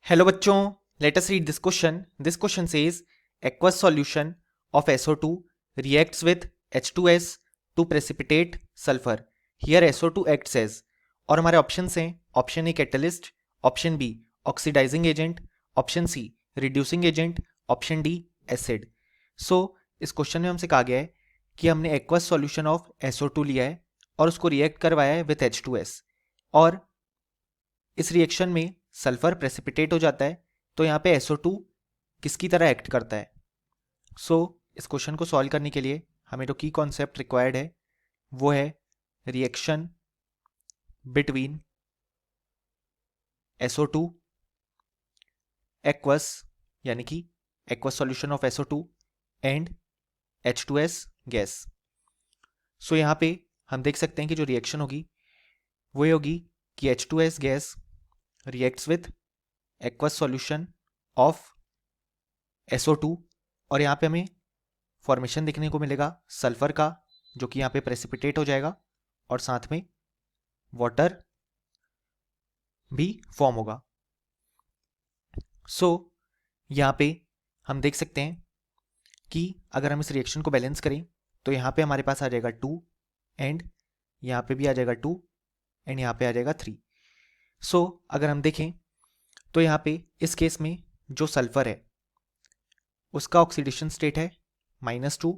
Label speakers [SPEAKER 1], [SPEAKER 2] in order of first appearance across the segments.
[SPEAKER 1] Hello बच्चों, let us read this question. This question says aqueous solution of SO2 reacts with H2S to precipitate sulfur. Here SO2 acts as, और हमारे options हैं option A catalyst, option B oxidizing agent, option C reducing agent, option D acid. So इस question में हमसे कहा गया है कि हमने एक्वस सॉल्यूशन ऑफ SO2 लिया है और उसको रिएक्ट करवाया है विथ H2S और इस रिएक्शन में सल्फर प्रेसिपिटेट हो जाता है. तो यहाँ पे SO2 किसकी तरह एक्ट करता है? इस क्वेश्चन को सॉल्व करने के लिए हमें जो की कॉन्सेप्ट रिक्वायर्ड है वो है रिएक्शन बिटवीन SO2 एक्वस, यानी कि aqueous solution of SO2 and H2S gas. यहाँ पे हम देख सकते हैं कि जो रिएक्शन होगी वो ये होगी कि H2S gas reacts with aqueous solution of SO2 और यहाँ पे हमें फॉर्मेशन देखने को मिलेगा सल्फर का, जो कि यहाँ पे प्रेसिपिटेट हो जाएगा और साथ में वाटर भी फॉर्म होगा. यहाँ पे हम देख सकते हैं कि अगर हम इस रिएक्शन को बैलेंस करें तो यहाँ पे हमारे पास आ जाएगा 2 एंड यहाँ पे भी आ जाएगा 2 एंड यहाँ पे आ जाएगा 3. अगर हम देखें तो यहाँ पे इस केस में जो सल्फर है उसका ऑक्सीडेशन स्टेट है -2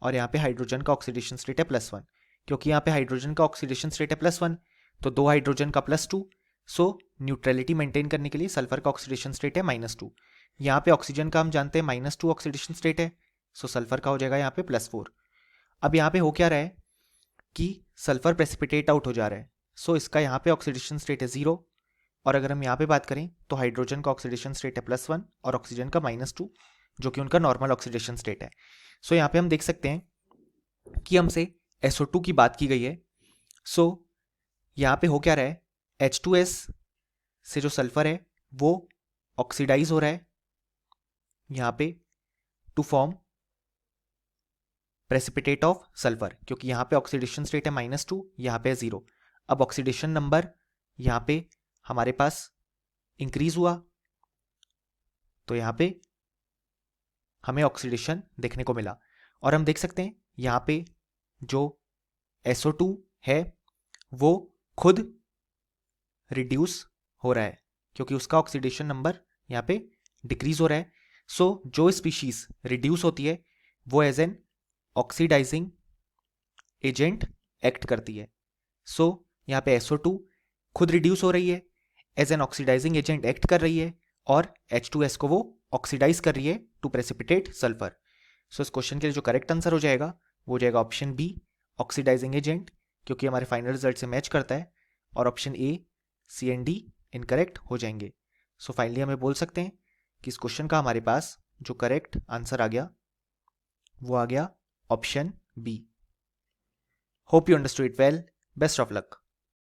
[SPEAKER 1] और यहाँ पे हाइड्रोजन का ऑक्सीडेशन स्टेट है +1. क्योंकि यहाँ पे हाइड्रोजन का ऑक्सीडेशन स्टेट है +1 तो 2 हाइड्रोजन का +2. न्यूट्रलिटी मेंटेन करने के लिए सल्फर का ऑक्सीडेशन स्टेट है -2. यहाँ पे ऑक्सीजन का हम जानते हैं -2 ऑक्सीडेशन स्टेट है, सल्फर का हो जाएगा यहाँ पे +4. अब यहाँ पे हो क्या रहा है कि सल्फर प्रेसिपिटेट आउट हो जा रहा है. इसका यहाँ पे ऑक्सीडेशन स्टेट है 0 और अगर हम यहाँ पे बात करें तो हाइड्रोजन का ऑक्सीडेशन स्टेट है +1 और ऑक्सीजन का -2, जो कि उनका नॉर्मल ऑक्सीडेशन स्टेट है. यहाँ पे हम देख सकते हैं कि हमसे SO2 की बात की गई है. यहाँ पे हो क्या रहा है, H2S से जो सल्फर है वो ऑक्सीडाइज हो रहा है यहाँ पे to form precipitate of sulphur, क्योंकि यहाँ पे ऑक्सीडेशन स्टेट है -2, यहाँ पे 0. अब ऑक्सीडेशन नंबर यहाँ पे हमारे पास इंक्रीज हुआ तो यहाँ पे हमें ऑक्सीडेशन देखने को मिला और हम देख सकते हैं यहाँ पे जो SO2 है वो खुद रिड्यूस हो रहा है क्योंकि उसका ऑक्सीडेशन नंबर यहाँ पे डिक्रीज हो रहा है. जो स्पीशीज रिड्यूस होती है वो as an oxidising agent act करती है. यहाँ पे SO2 खुद रिड्यूस हो रही है, as an oxidising agent act कर रही है और H2S को वो ऑक्सीडाइज कर रही है टू प्रेसिपिटेट सल्फर. इस क्वेश्चन के लिए जो करेक्ट आंसर हो जाएगा वो हो जाएगा ऑप्शन बी ऑक्सीडाइजिंग एजेंट, क्योंकि हमारे फाइनल रिजल्ट से मैच करता है, और option A, C and D incorrect हो जाएंगे. फाइनली हमें बोल सकते हैं कि इस क्वेश्चन का हमारे पास जो करेक्ट आंसर आ गया वो आ गया option B. Hope you understood it well. Best of luck.